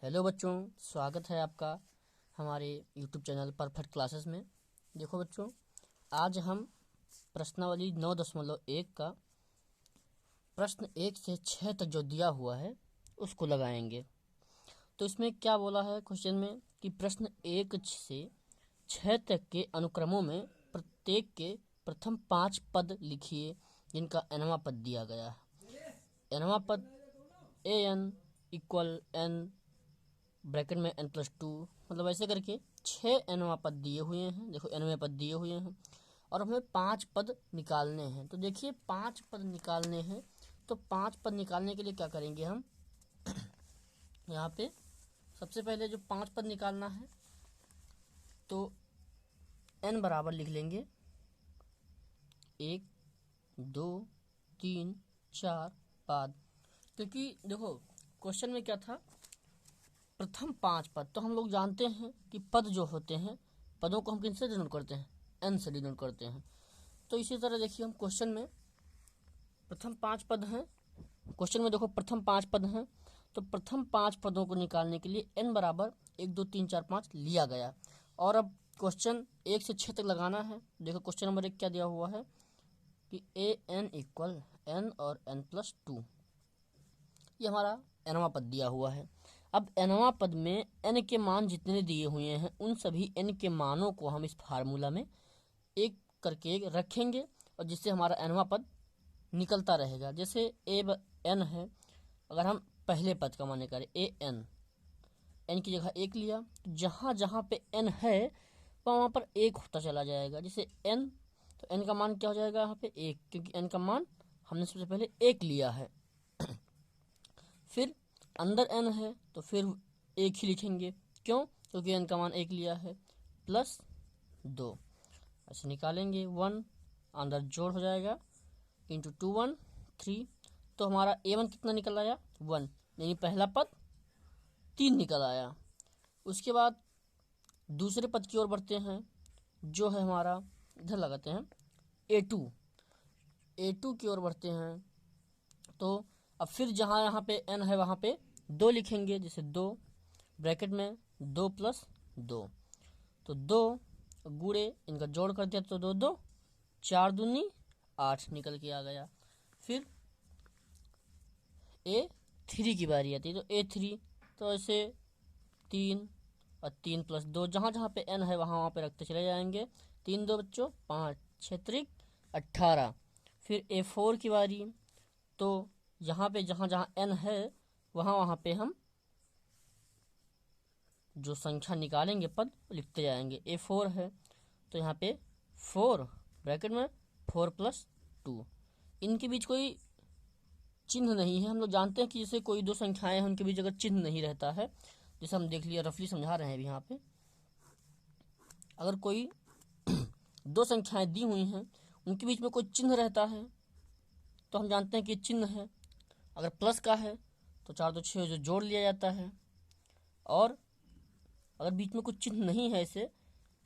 Hello बच्चों, स्वागत है आपका हमारे यूट्यूब चैनल परफेक्ट क्लासेस में। देखो बच्चों, आज हम प्रश्नावली 9.1 का प्रश्न 1 से 6 तक जो दिया हुआ है उसको लगाएंगे। तो इसमें क्या बोला है क्वेश्चन में कि प्रश्न 1 से 6 तक के अनुक्रमों में प्रत्येक के प्रथम 5 पद लिखिए जिनका nवां पद दिया गया है। nवां पद an इक्वल n ब्रैकेट में n+2, मतलब ऐसे करके 6 nवां पद दिए हुए हैं। देखो nवें पद दिए हुए हैं और हमें 5 पद निकालने हैं। तो देखिए 5 पद निकालने हैं, तो 5 पद निकालने के लिए क्या करेंगे हम यहाँ पे सबसे पहले जो 5 पद निकालना है तो n बराबर लिख लेंगे 1, 2, 3, 4 पद। क्योंकि देखो क्वेश्चन में क्या था, प्रथम 5 पद। तो हम लोग जानते हैं कि पद जो होते हैं, पदों को हम किनसे डिनोट करते हैं, n से डिनोट करते हैं। तो इसी तरह देखिए हम क्वेश्चन में प्रथम 5 पद हैं। क्वेश्चन में देखो प्रथम 5 पद हैं, तो प्रथम 5 पदों को निकालने के लिए n बराबर 1, 2, 3, 4, 5 लिया गया। और अब क्वेश्चन 1 से 6 तक लगाना है। देखो क्वेश्चन नंबर 1 क्या दिया हुआ है कि an इक्वल n और n+2, ये हमारा nवां पद दिया हुआ है। अब nवां पद में n के मान जितने दिए हुए हैं उन सभी n के मानों को हम इस फार्मूला में एक करके रखेंगे और जिससे हमारा nवां पद निकलता रहेगा। जैसे n है, अगर हम पहले पद का मान निकालें n की जगह 1 लिया, तो जहाँ जहाँ पे n है वहाँ पर 1 होता चला जाएगा। जैसे n, तो n का मान क्या हो जाएगा यहाँ पे 1, क्योंकि n का मान हमने सबसे पहले 1 लिया है। फिर अंदर n है तो फिर 1 ही लिखेंगे, क्यों? क्योंकि n का मान 1 लिया है, +2 ऐसे निकालेंगे। 1 अंदर जोड़ हो जाएगा, इंटू 2 1 3, तो हमारा a1 कितना निकल आया 1, यानी पहला पद 3 निकल आया। उसके बाद दूसरे पद की ओर बढ़ते हैं, जो है हमारा, इधर लगाते हैं a2 की ओर बढ़ते हैं। तो अब फिर जहाँ यहाँ पे n है वहाँ पे 2 लिखेंगे, जैसे 2 ब्रैकेट में 2 + 2, तो 2 गुणे इनका जोड़ कर दिया तो 2 2 4 दूनी 8 निकल के आ गया। फिर a3 की बारी आती है, तो a3, तो ऐसे 3 और 3 + 2, जहाँ जहाँ पे n है वहाँ वहाँ पे रखते चले जाएंगे। 3 2 बच्चों 5, 6 त्रिक 18। फिर a4 की बारी, तो यहाँ पे जहाँ जहाँ n है वहाँ वहाँ पे हम जो संख्या निकालेंगे पद लिखते जाएंगे। a4 है तो यहाँ पे 4 ब्रैकेट में 4 + 2, इनके बीच कोई चिन्ह नहीं है। हम लोग जानते हैं कि जैसे कोई दो संख्याएं हैं उनके बीच अगर चिन्ह नहीं रहता है, जैसे हम देख लिया, रफली समझा रहे हैं अभी यहाँ पे, अगर कोई दो संख्याएं दी हुई हैं उनके बीच में कोई चिन्ह रहता है तो हम जानते हैं कि चिन्ह है। अगर प्लस का है तो 4 2 6 जो जोड़ लिया जाता है, और अगर बीच में कुछ चिन्ह नहीं है ऐसे,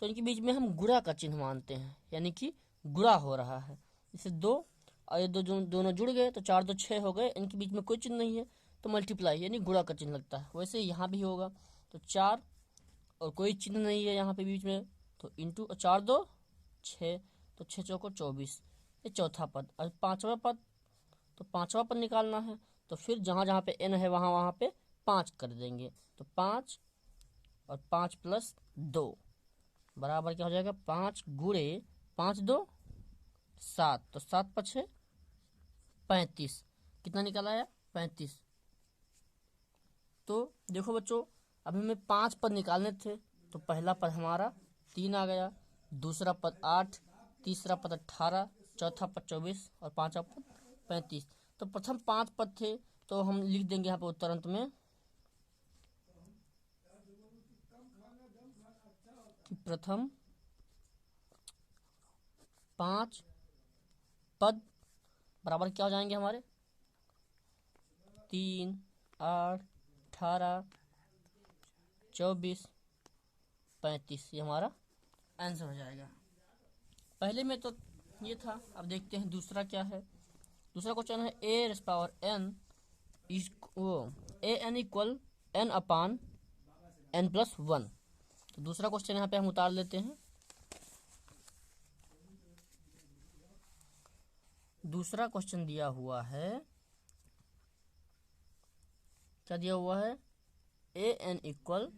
तो इनके बीच में हम गुणा का चिन्ह मानते हैं, यानी कि गुणा हो रहा है। जैसे 2 और ये दोनों जुड़ गए तो 4 2 6 हो गए, इनके बीच में कोई चिन्ह नहीं है तो मल्टीप्लाई यानी गुणा का चिन्ह लगता है। वैसे यहाँ भी होगा, तो 4 और कोई चिन्ह नहीं है यहाँ पे बीच में, तो इंटू 4 2 6, तो 6 चौको 24, ये चौथा पद। और पांचवा पद, तो पांचवा पद निकालना है, तो फिर जहाँ जहाँ पे n है वहाँ वहाँ पे 5 कर देंगे, तो 5 और 5 + 2 बराबर क्या हो जाएगा 5 गुणे 5 2 7, तो 7 5 35, कितना निकल आया 35। तो देखो बच्चों, अभी हमें 5 पद निकालने थे, तो पहला पद हमारा 3 आ गया, दूसरा पद 8, तीसरा पद 18, चौथा पद 24 और पांचवा पद 35। तो प्रथम 5 पद थे तो हम लिख देंगे यहाँ पे उत्तर अंत में कि प्रथम 5 पद बराबर क्या हो जाएंगे हमारे 3 8 18 24 35, ये हमारा आंसर हो जाएगा। पहले में तो ये था, अब देखते हैं दूसरा क्या है। दूसरा क्वेश्चन है a⁴n इक्वल n अपान n+1। तो दूसरा क्वेश्चन यहाँ पे हम उतार लेते हैं। दूसरा क्वेश्चन दिया हुआ है, क्या दिया हुआ है, an इक्वल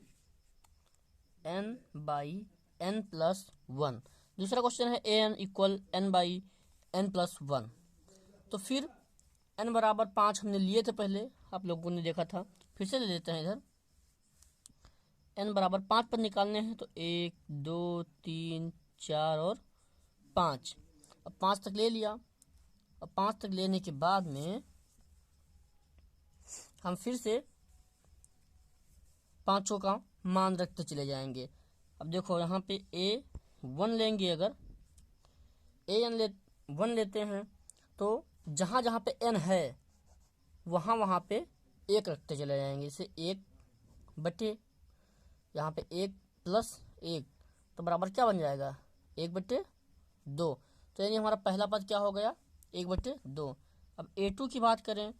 n/n+1। दूसरा क्वेश्चन है an इक्वल n/n+1। तो फिर n बराबर 5 हमने लिए थे पहले, आप लोगों ने देखा था, फिर से ले लेते हैं इधर। n बराबर 5 पर निकालने हैं तो 1 2 3 4 और 5। अब 5 तक ले लिया। अब 5 तक लेने के बाद में हम फिर से पाँचों का मान रखते चले जाएंगे। अब देखो यहाँ पे a1 लेंगे, अगर a1 लेते हैं तो जहाँ जहाँ पे n है वहाँ वहाँ पे 1 रखते चले जाएंगे। जैसे 1 बटे यहाँ पे 1 + 1 तो बराबर क्या बन जाएगा, 1/2। तो यानी हमारा पहला पद क्या हो गया, 1/2। अब a2 की बात करें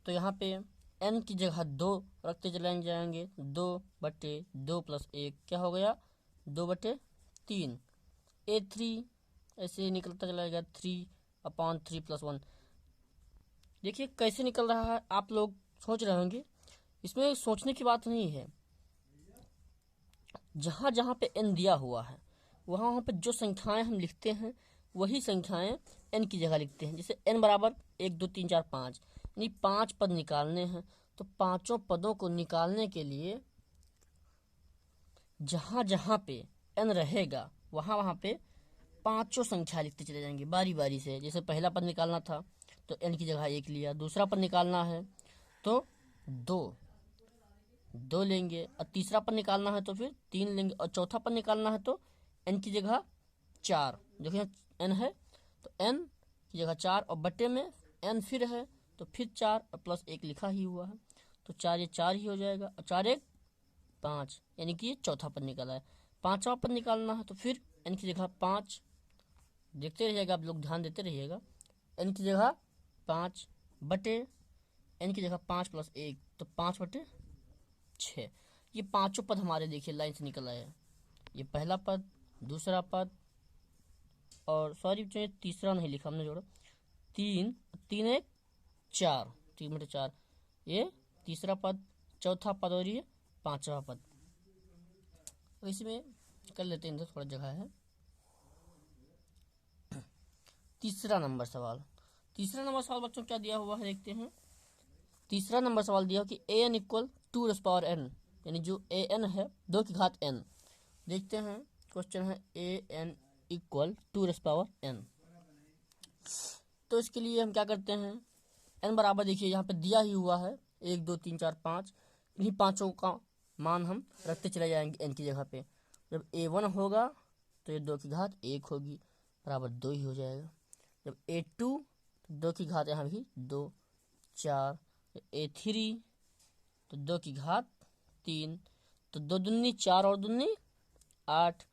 तो यहाँ पे n की जगह 2 रखते चले जाएंगे। 2/2 + 1 क्या हो गया, 2/3। a3 ऐसे ही निकलता चला जाएगा, 3/3+1। देखिए कैसे निकल रहा है, आप लोग सोच रहे होंगे, इसमें सोचने की बात नहीं है। जहाँ जहाँ पे n दिया हुआ है वहाँ वहाँ पे जो संख्याएं हम लिखते हैं वही संख्याएं n की जगह लिखते हैं। जैसे n बराबर 1 2 3 4 5, यानी 5 पद निकालने हैं। तो पांचों पदों को निकालने के लिए जहाँ जहाँ पे n रहेगा वहाँ वहाँ पे पांचों संख्या लिखते चले जाएंगे बारी बारी से। जैसे पहला पद निकालना था तो n की जगह 1 लिया, दूसरा पद निकालना है तो 2 लेंगे, और तीसरा पद निकालना है तो फिर 3 लेंगे, और चौथा पद निकालना है तो n की जगह 4। देखिए n है तो n की जगह 4, और बटे में n फिर है तो फिर 4 और +1 लिखा ही हुआ है तो 4 ये 4 ही हो जाएगा, और 4 1 5, यानी कि ये चौथा पद निकाला है। पांचवा पद निकालना है तो फिर n की जगह 5, देखते रहिएगा आप लोग, ध्यान देते रहिएगा। n की जगह 5 बटे n की जगह 5 + 1 तो 5/6। ये पांचों पद हमारे देखिए लाइन से निकल आए। ये पहला पद, दूसरा पद, और सॉरी तीसरा नहीं लिखा हमने, जोड़ो 3 3 1 4, 3/4 ये तीसरा पद, चौथा पद और ये पांचवा पद। तो इसमें कर लेते हैं, इधर थोड़ा जगह है। तीसरा नंबर सवाल बच्चों क्या दिया हुआ है देखते हैं। तीसरा नंबर सवाल दिया कि an इक्वल 2n, यानी जो an है 2 की घात n। देखते हैं क्वेश्चन है an इक्वल 2n। तो इसके लिए हम क्या करते हैं, n बराबर देखिए यहाँ पे दिया ही हुआ है 1 2 3 4 5, इन्हीं पांचों का मान हम रखते चले जाएंगे n की जगह पे। जब a1 होगा तो ये 2 की घात 1 होगी, बराबर 2 ही हो जाएगा। जब a2 तो 2 की घात यहाँ भी 2 4, a3 तो 2 की घात 3, तो 2 दूनी 4 और दूनी 8,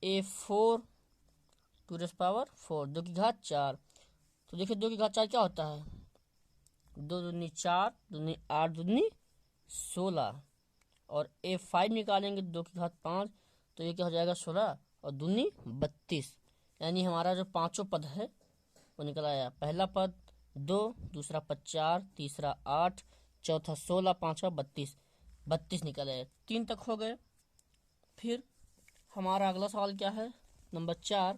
a4 2 की घात 4। तो देखिए 2 की घात 4 क्या होता है, 2 दूनी 4 दूनी 8 दूनी 16, और a5 निकालेंगे 2 की घात 5 तो ये क्या हो जाएगा 16 और दूनी 32। यानी हमारा जो पांचों पद है वो निकल आया। पहला पद 2, दूसरा पद 4, तीसरा 8, चौथा 16, पांचवा 32 निकल आया। 3 तक हो गए। फिर हमारा अगला सवाल क्या है, नंबर 4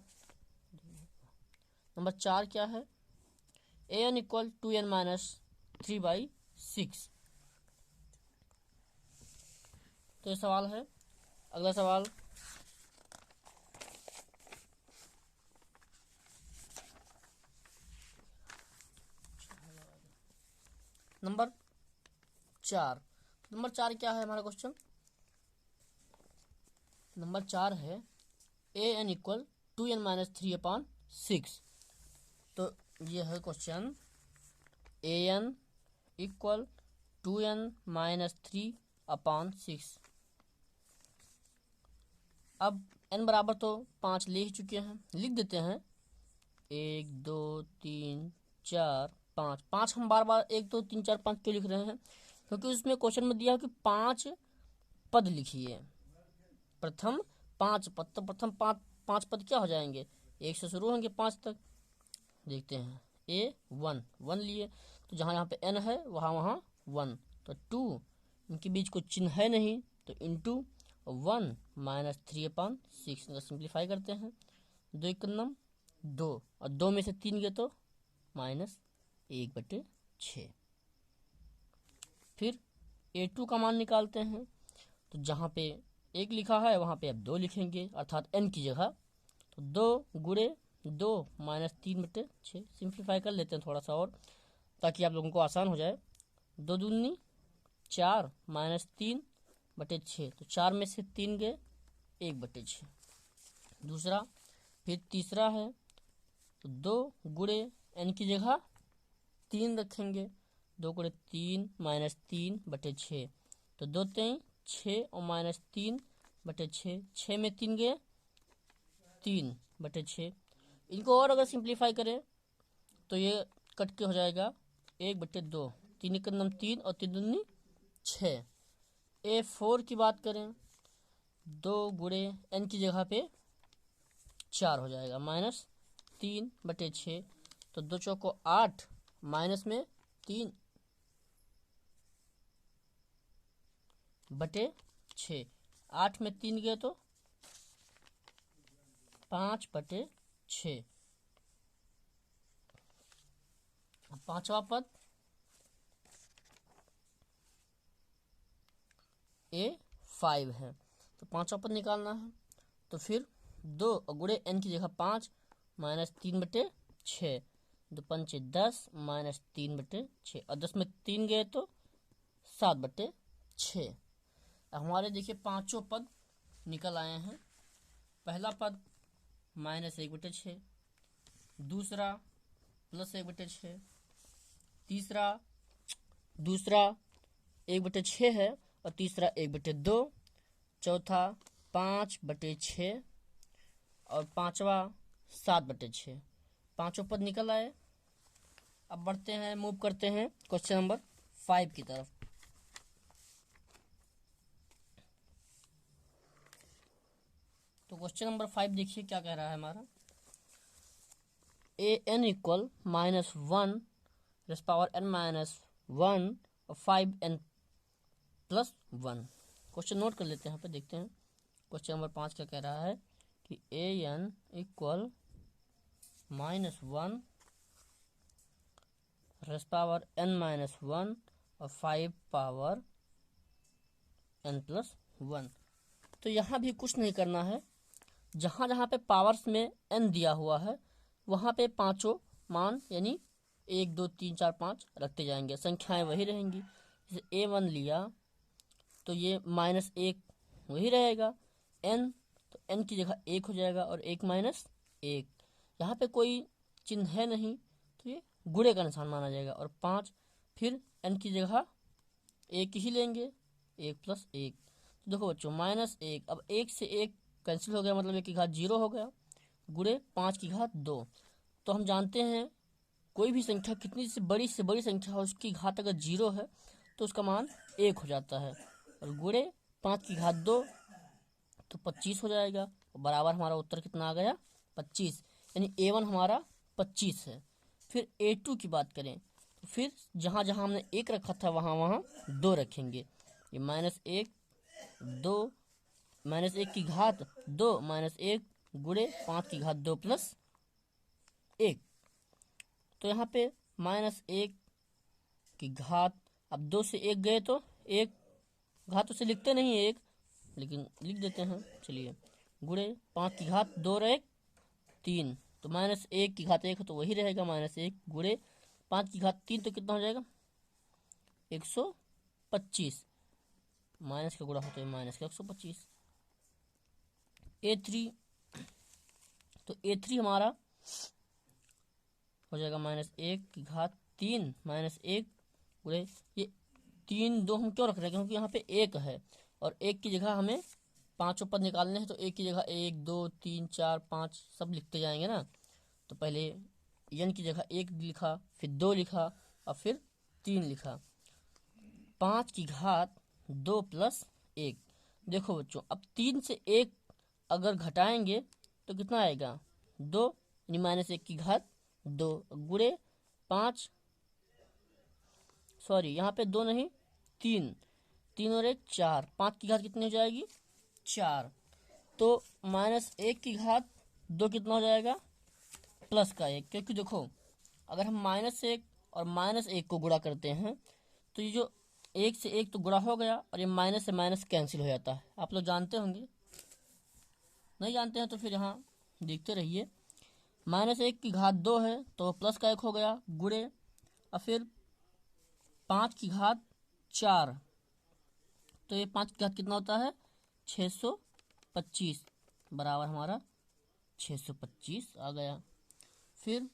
क्या है, an इक्वल 2n - 3/6। तो ये सवाल है। अगला सवाल नंबर 4 क्या है हमारा क्वेश्चन, नंबर 4 है an इक्वल 2n - 3/6। तो ये है क्वेश्चन, an इक्वल 2n - 3/6। अब n बराबर तो 5 ले ही चुके हैं, लिख देते हैं 1 2 3 4 5। हम बार बार 1 2 3 4 5 क्यों लिख रहे हैं, क्योंकि उसमें क्वेश्चन में दिया है कि 5 पद लिखिए, प्रथम 5 पद, तो प्रथम 5 पद क्या हो जाएंगे, 1 से शुरू होंगे 5 तक। देखते हैं A1 लिए, तो जहाँ यहाँ पे n है वहाँ 1, तो 2, इनके बीच कोई चिन्ह है नहीं, तो इंटू 1 माइनस 3/6, सिंप्लीफाई करते हैं, 2 1 2, और 2 में से 3 गए तो -1/6। फिर A2 का मान निकालते हैं, तो जहाँ पे 1 लिखा है वहाँ पे अब 2 लिखेंगे, अर्थात n की जगह, तो 2 गुणे 2 माइनस 3/6, सिंप्लीफाई कर लेते हैं थोड़ा सा और, ताकि आप लोगों को आसान हो जाए। 2 दूनी 4 माइनस 3/6, तो 4 में से 3 गए 1/6। दूसरा, फिर तीसरा है, तो 2 गुणे n की जगह 3 रखेंगे, 2 गुणे 3 माइनस 3/6, तो 2 3 6 और माइनस 3/6, 6 में 3 गए 3/6। इनको और अगर सिंप्लीफाई करें तो ये कट के हो जाएगा 1/2, 3 1 3 और 3 दूनी 6। A4 की बात करें, 2 गुणे n की जगह पे 4 हो जाएगा, -3/6, तो 2 चौको 8, माइनस में 3/6, 8 में 3 गए तो 5/6। पांचवा पद A5 है, तो पांचवा पद निकालना है, तो फिर 2 गुणे n की जगह 5 माइनस 3/6, 2 पंचे 10 माइनस 3/6, और 10 में 3 गए तो 7/6। हमारे देखिए पांचों पद निकल आए हैं। पहला पद -1/6, दूसरा +1/6, तीसरा, दूसरा 1/6 है और तीसरा 1/2, चौथा 5/6 और पांचवा 7/6। पांचों पद निकल आए। अब बढ़ते हैं, मूव करते हैं क्वेश्चन नंबर 5 की तरफ। तो क्वेश्चन नंबर 5 देखिए क्या कह रहा है हमारा। an equal -1 rays power n -1 और 5n + 1। क्वेश्चन नोट कर लेते हैं, यहाँ पे देखते हैं क्वेश्चन नंबर 5 क्या कह रहा है कि an equal -1 rays power n -1 और 5 पावर n + 1। तो यहाँ भी कुछ नहीं करना है, जहाँ जहाँ पे पावर्स में n दिया हुआ है वहाँ पे पांचों मान यानी 1 2 3 4 5 रखते जाएंगे, संख्याएं वही रहेंगी। जैसे A1 लिया तो ये -1 वही रहेगा, n तो n की जगह 1 हो जाएगा और 1 - 1, यहाँ पे कोई चिन्ह है नहीं तो ये गुणे का निशान माना जाएगा। और 5, फिर n की जगह 1 ही लेंगे, 1 + 1। तो देखो बच्चों -1, अब 1 से 1 कैंसिल हो गया, मतलब 1 की घात 0 हो गया, गुणे 5 की घात 2। तो हम जानते हैं कोई भी संख्या कितनी से बड़ी संख्या हो, उसकी घात अगर 0 है तो उसका मान 1 हो जाता है, और गुणे 5 की घात 2 तो 25 हो जाएगा। बराबर हमारा उत्तर कितना आ गया, 25, यानी A1 हमारा 25 है। फिर A2 की बात करें तो फिर जहाँ जहाँ हमने 1 रखा था वहाँ वहाँ 2 रखेंगे। ये -1 2 -1 की घात 2 -1 गुणे 5 की घात 2 + 1। तो यहाँ पे -1 की घात, अब 2 से 1 गए तो 1 घात उसे लिखते नहीं है 1, लेकिन लिख देते हैं, चलिए, गुणे 5 की घात 2 और 1 3, तो -1 की घात 1 है तो वही रहेगा -1 गुणे 5 की घात 3, तो कितना हो जाएगा 125, माइनस का गुणा होता है माइनस का 125। A3, तो A3 हमारा हो जाएगा -1 की घात 3 -1 गुणे, ये 3 2 हम क्यों रख रहे हैं, क्योंकि यहाँ पे 1 है और 1 की जगह हमें पांचों पद निकालने हैं, तो 1 की जगह 1 2 3 4 5 सब लिखते जाएंगे ना। तो पहले n की जगह 1 लिखा, फिर 2 लिखा और फिर 3 लिखा। 5 की घात 2 प्लस 1। देखो बच्चों, अब 3 से 1 अगर घटाएंगे तो कितना आएगा, 2 यानी -1 की घात 2 गुणे 5, सॉरी यहाँ पे 2 नहीं 3, 3 और 1 4, 5 की घात कितनी हो जाएगी 4। तो -1 की घात 2 कितना हो जाएगा, प्लस का 1, क्योंकि देखो अगर हम -1 और -1 को गुणा करते हैं तो ये जो 1 से 1 तो गुणा हो गया और ये माइनस से माइनस कैंसिल हो जाता है। आप लोग जानते होंगे, नहीं जानते हैं तो फिर यहाँ देखते रहिए। -1 की घात 2 है तो प्लस का 1 हो गया गुणे, और फिर 5 की घात 4, तो ये 5 की घात कितना होता है 625, बराबर हमारा 625 आ गया। फिर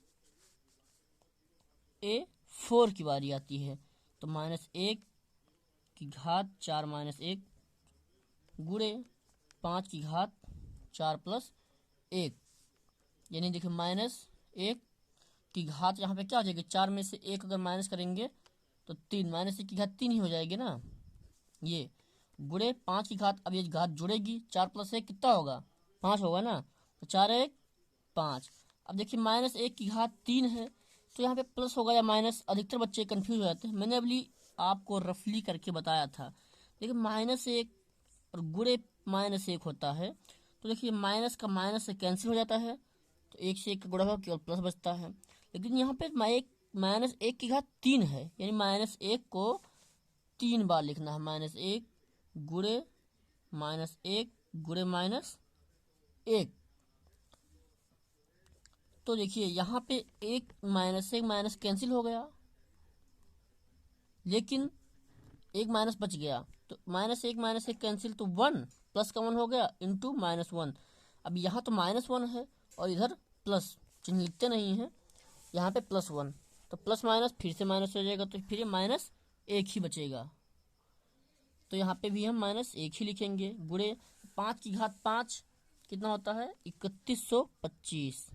A4 की बारी आती है, तो -1 की घात 4 -1 गुणे 5 की घात 4 प्लस 1, यानी देखिए -1 की घात यहाँ पे क्या हो जाएगी, 4 में से 1 अगर माइनस करेंगे तो 3, -1 की घात 3 ही हो जाएगी ना, ये गुणे 5 की घात, अब ये घात जुड़ेगी 4 प्लस 1 कितना होगा 5 होगा ना, तो 4 1 5। अब देखिए -1 की घात 3 है तो यहाँ पे प्लस होगा या माइनस, अधिकतर बच्चे कंफ्यूज हो जाते हैं। मैंने अभी आपको रफली करके बताया था। देखिए -1 और गुणे -1 होता है, तो देखिए माइनस का माइनस से कैंसिल हो जाता है, तो 1 से 1 का गुणा होगा केवल प्लस बचता है। लेकिन यहाँ पे -1 की घात 3 है, यानी -1 को 3 बार लिखना है, -1 गुणे -1 गुणे -1। तो देखिए यहाँ पे एक माइनस कैंसिल हो गया, लेकिन एक माइनस बच गया, तो -1 कैंसिल, तो 1 प्लस का 1 हो गया इंटू -1। अब यहाँ तो -1 है और इधर प्लस, चिन्ह लिखते नहीं है, यहाँ पे +1, तो प्लस माइनस फिर से माइनस हो जाएगा, तो फिर ये -1 ही बचेगा, तो यहाँ पे भी हम -1 ही लिखेंगे गुणे 5 की घात 5 कितना होता है 3125,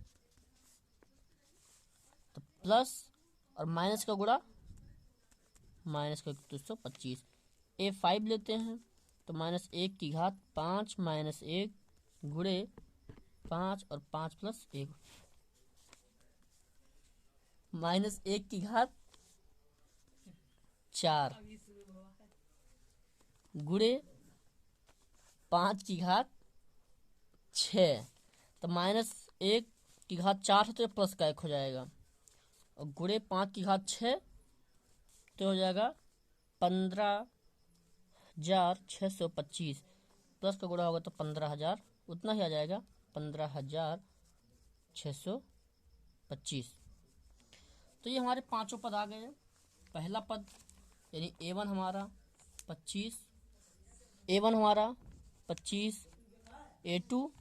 तो प्लस और माइनस का गुणा माइनस का 3125। A5 लेते हैं, तो -1 की घात 5 -1 गुणे 5 और 5 प्लस 1, -1 की घात 4 गुणे 5 की घात 6, तो -1 की घात 4 है तो प्लस का 1 हो जाएगा, और गुणे 5 की घात 6 तो हो जाएगा 15,625, प्लस का गुणा होगा तो 15,000, उतना ही आ जाएगा 15,625। तो ये हमारे पांचों पद आ गए। पहला पद यानी A1 हमारा 25, A1 हमारा 25, A2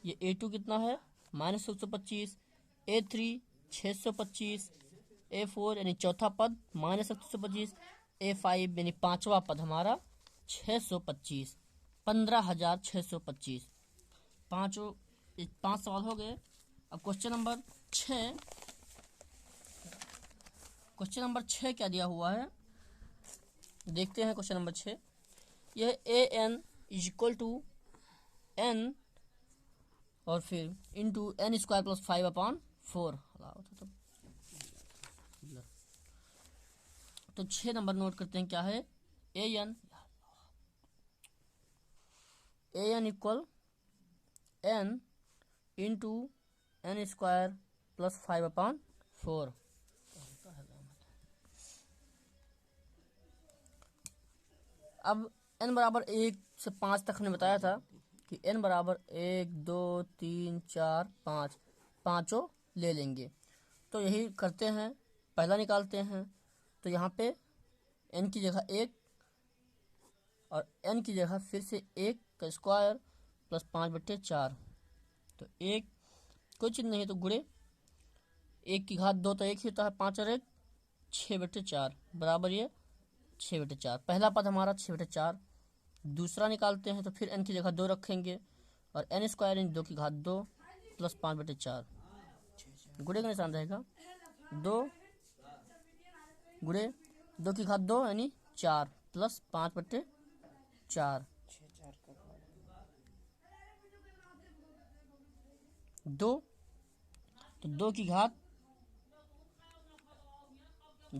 ये A2 कितना है -125, A3 625, A4 यानी चौथा पद -125, A5 यानी पांचवा पद हमारा 625, 15,625। पाँच सवाल हो गए। अब क्वेश्चन नंबर 6 क्या दिया हुआ है, देखते हैं। क्वेश्चन नंबर 6, यह an = n और फिर इंटू n² + 5/4। तो 6 नंबर नोट करते हैं, क्या है an = n इंटू n² + 5/4। अब n बराबर 1 से 5 तक हमने बताया था कि n बराबर 1 2 3 4 5 पाँचों ले लेंगे, तो यही करते हैं। पहला निकालते हैं, तो यहाँ पे n की जगह 1 और n की जगह फिर से 1 का स्क्वायर प्लस 5/4, तो 1 कोई चीज़ नहीं है तो गुणे 1 की घात 2 तो 1 ही होता है, 5 और 1 6/4 बराबर ये 6/4। पहला पद हमारा 6/4। दूसरा निकालते हैं, तो फिर n की जगह 2 रखेंगे और n² यानी 2 की घात 2 प्लस 5/4, गुणे का निशान रहेगा 2 गुणे 2 की घात 2 यानी 4 प्लस 5/4 2, तो 2 की घात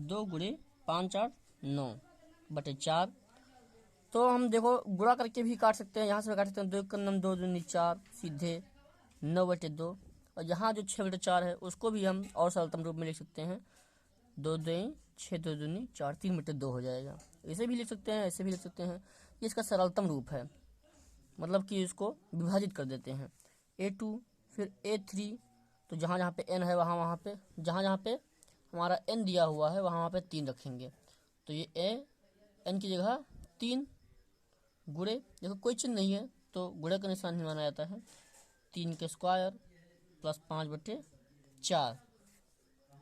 2 गुणे 5 8 9/4। तो हम देखो गुणा करके भी काट सकते हैं, यहाँ से काट सकते हैं। 2 1 9 2 दूनी 4 सीधे 9/2। और यहाँ जो 6/4 है उसको भी हम और सरलतम रूप में लिख सकते हैं। 2 2 6 2 दूनी 4 3/2 हो जाएगा। इसे भी लिख सकते हैं, ऐसे भी लिख सकते हैं। ये इसका सरलतम रूप है, मतलब कि इसको विभाजित कर देते हैं। A2 फिर A3, तो जहाँ जहाँ पे n है वहाँ पे जहाँ पे हमारा n दिया हुआ है वहाँ पे 3 रखेंगे। तो ये n की जगह 3 गुणे, देखो कोई चिन्ह नहीं है तो गुणे का निशान ही माना जाता है। 3 के स्क्वायर प्लस 5/4,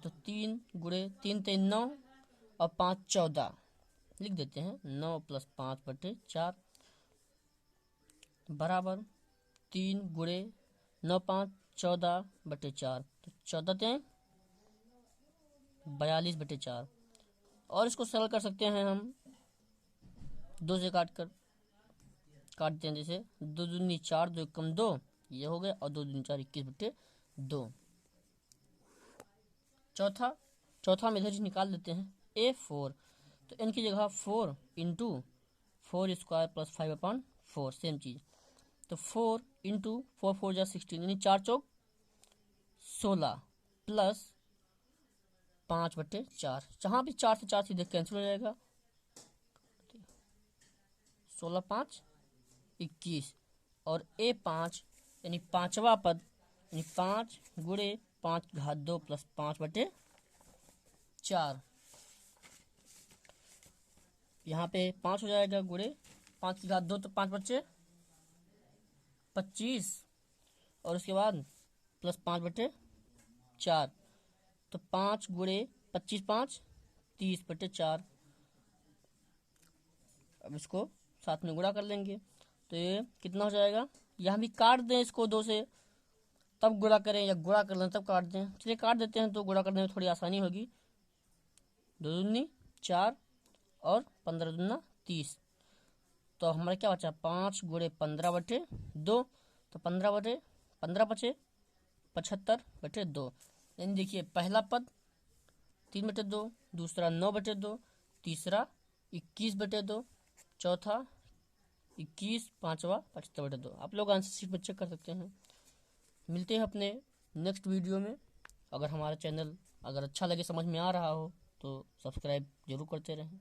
तो 3 गुणे 3 3 9 और 5 14 लिख देते हैं। 9 प्लस 5/4 बराबर 3 गुणे 9 5 14/4, तो 14 42/4। और इसको सरल कर सकते हैं हम 2 से काट देते हैं। जैसे 2 दूनी 4 2 कम 2 ये हो गया, और 2 दूनी 4 21/2। चौथा में इधर निकाल देते हैं। A4, तो n की जगह 4 इंटू 4 स्क्वायर प्लस 5/4 सेम चीज। तो 4 इंटू 4 4 जा 16 यानी 4 चौक 16 प्लस 5/4। जहाँ भी 4 से 4 सीधे कैंसिल हो जाएगा। 16 5 21, और A5 यानी पांचवा पद यानी 5 गुणे 5 घात 2 प्लस 5/4। यहाँ पे 5 हो जाएगा गुणे 5 की घात 2, तो 5/25, और उसके बाद प्लस 5/4, तो 5 गुणे 25 5 30/4। अब इसको साथ में गुणा कर लेंगे तो ये कितना हो जाएगा। यहाँ भी काट दें इसको 2 से, तब गुणा करें, या गुणा कर लें तब काट दें। चलिए काट देते हैं तो गुणा करने में थोड़ी आसानी होगी। 2 दूनी 4 और 15 दूना 30, तो हमारा क्या बचा 5 गुणे 15/2, तो 15 बचे 75/2। यानी देखिए पहला पद 3/2, दूसरा 9/2, तीसरा 21/2, चौथा 21, पांचवा 75/2। आप लोग आंसर शीट में चेक कर सकते हैं। मिलते हैं अपने नेक्स्ट वीडियो में। अगर हमारा चैनल अगर अच्छा लगे, समझ में आ रहा हो, तो सब्सक्राइब जरूर करते रहें।